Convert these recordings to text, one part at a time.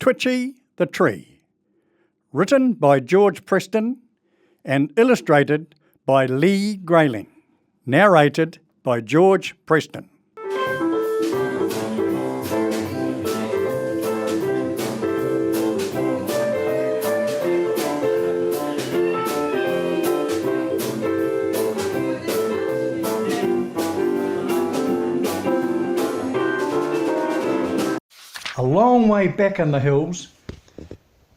Twitchee the Tree, written by George Preston and illustrated by Lee Grayling, narrated by George Preston. A long way back in the hills,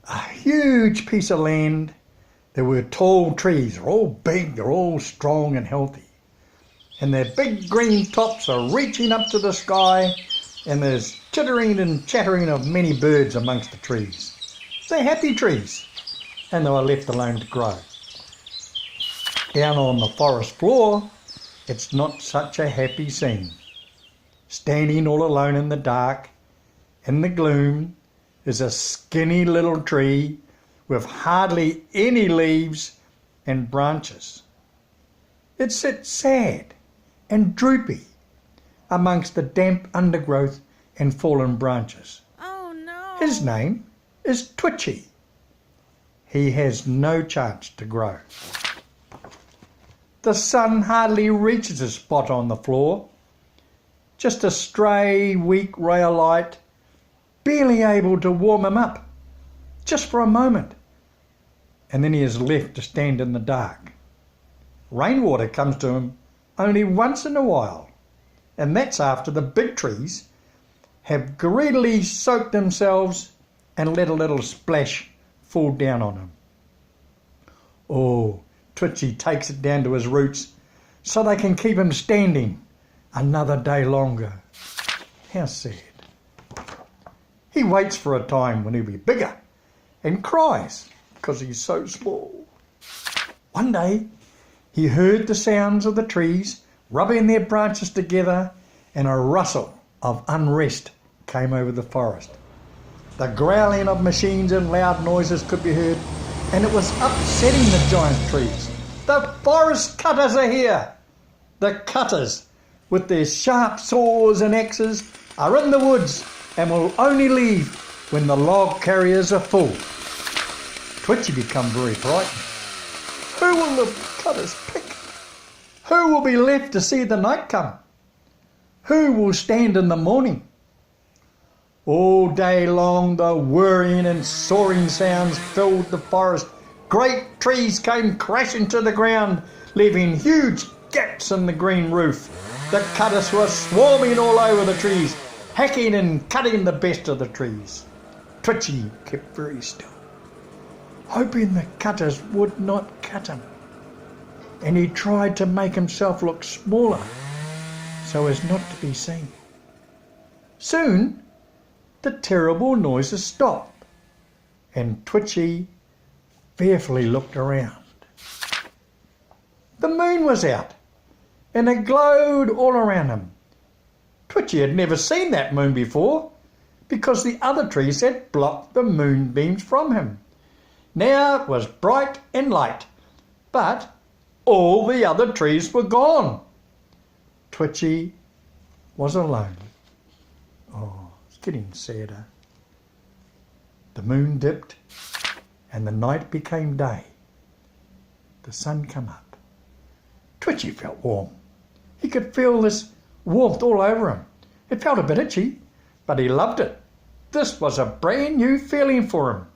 a huge piece of land, there were tall trees. They're all big, they're all strong and healthy. And their big green tops are reaching up to the sky, and there's chittering and chattering of many birds amongst the trees. They're happy trees, and they were left alone to grow. Down on the forest floor, it's not such a happy scene. Standing all alone in the dark, in the gloom, is a skinny little tree with hardly any leaves and branches. It sits sad and droopy amongst the damp undergrowth and fallen branches. Oh no! His name is Twitchee. He has no chance to grow. The sun hardly reaches a spot on the floor. Just a stray, weak ray of light, barely able to warm him up, just for a moment. And then he is left to stand in the dark. Rainwater comes to him only once in a while, and that's after the big trees have greedily soaked themselves and let a little splash fall down on him. Oh, Twitchee takes it down to his roots so they can keep him standing another day longer. How sad. He waits for a time when he'll be bigger and cries because he's so small. One day he heard the sounds of the trees rubbing their branches together, and a rustle of unrest came over the forest. The growling of machines and loud noises could be heard, and it was upsetting the giant trees. The forest cutters are here! The cutters, with their sharp saws and axes, are in the woods and will only leave when the log carriers are full. Twitchee become very frightened. Who will the cutters pick? Who will be left to see the night come? Who will stand in the morning? All day long the whirring and soaring sounds filled the forest. Great trees came crashing to the ground, leaving huge gaps in the green roof. The cutters were swarming all over the trees, hacking and cutting the best of the trees. Twitchee kept very still, hoping the cutters would not cut him, and he tried to make himself look smaller so as not to be seen. Soon the terrible noises stopped, and Twitchee fearfully looked around. The moon was out, and it glowed all around him. Twitchee had never seen that moon before, because the other trees had blocked the moonbeams from him. Now it was bright and light, but all the other trees were gone. Twitchee was alone. Oh, it's getting sadder. The moon dipped, and the night became day. The sun came up. Twitchee felt warm. He could feel this warmth all over him. It felt a bit itchy, but he loved it. This was a brand new feeling for him.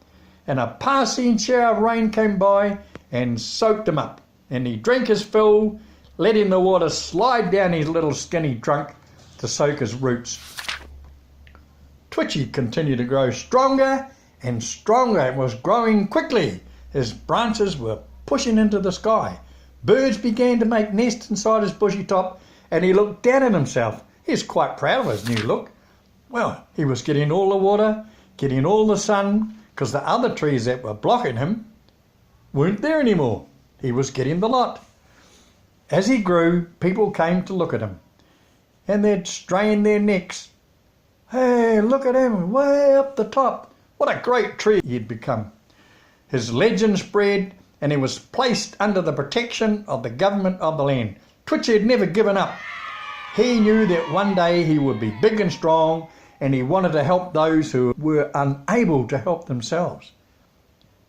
And a passing shower of rain came by and soaked him up. And he drank his fill, letting the water slide down his little skinny trunk to soak his roots. Twitchee continued to grow stronger and stronger. It was growing quickly. His branches were pushing into the sky. Birds began to make nests inside his bushy top, and he looked down at himself. He was quite proud of his new look. Well, he was getting all the water, getting all the sun, because the other trees that were blocking him weren't there anymore. He was getting the lot. As he grew, people came to look at him, and they'd strain their necks. Hey, look at him, way up the top. What a great tree he'd become. His legend spread, and he was placed under the protection of the government of the land. Twitchee had never given up. He knew that one day he would be big and strong, and he wanted to help those who were unable to help themselves.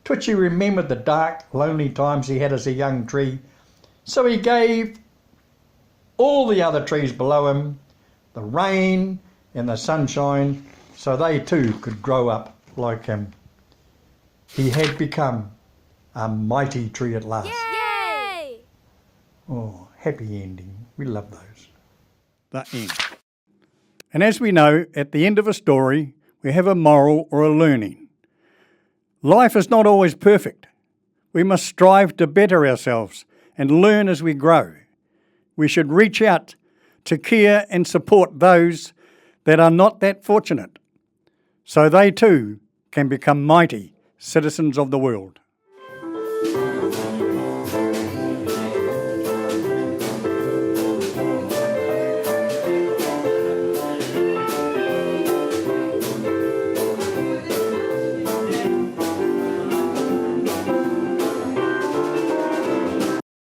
Twitchee remembered the dark, lonely times he had as a young tree, so he gave all the other trees below him the rain and the sunshine so they too could grow up like him. He had become a mighty tree at last. Yay! Oh, happy ending. We love those. The end. And as we know, at the end of a story, we have a moral or a learning. Life is not always perfect. We must strive to better ourselves and learn as we grow. We should reach out to care and support those that are not that fortunate, so they too can become mighty citizens of the world.